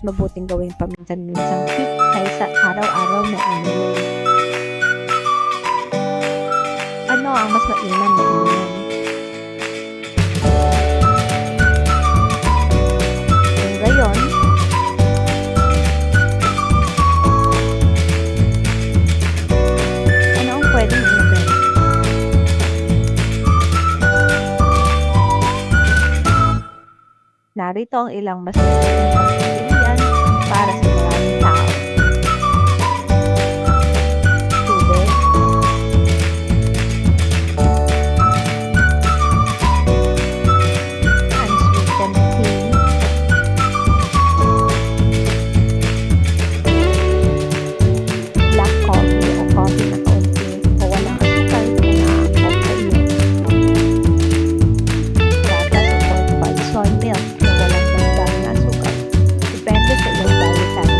mabuting gawing paminsan-minsang tip kaysa araw-araw na inumin. Ano ang mas mainam na inumin? Kung gayon, ano ang pwedeng inumin? Narito ang ilang mas mabuting pagpipilian para sa maraming tao. Tubig, unsweetened tea, black coffee o coffee na kaunti o walang asukal kung naaangkop sa iyo, gatas o fortified soy milk na walang dagdag na asukal, depende sa iyong diet type.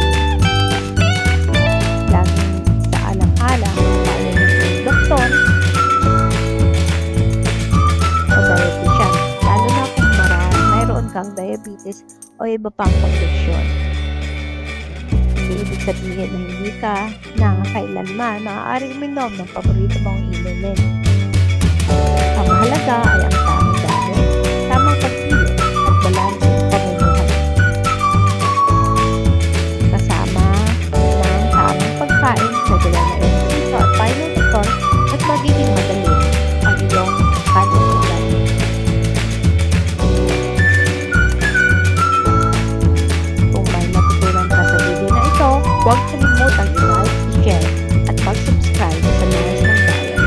Laging sa alang-alang ang payo ng iyong doktor o dietitian, lalo na kung mayroon kang diabetes o iba pang kondisyon. Hindi ibig sabihin na hindi ka kailanman maaaring uminom ng paborito mong inumin. Ang mahalaga ay ang tamang dami, tamang pagpili at balanseng pamumuhay. Kasama ng tamang pagkain, regular na ehersisyo at payo ng doktor at magiging madali ang iyong kalusugan. Kung may natutunan ka sa video na ito, huwag kalimutang i-like, i-share at mag-subscribe sa Nurse ng Bayan.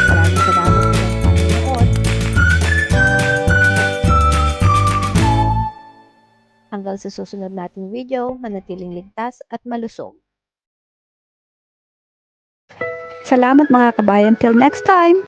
Maraming salamat sa iyong panonood. Hanggang sa susunod nating video, manatiling ligtas at malusog. Salamat mga kabayan. Till next time!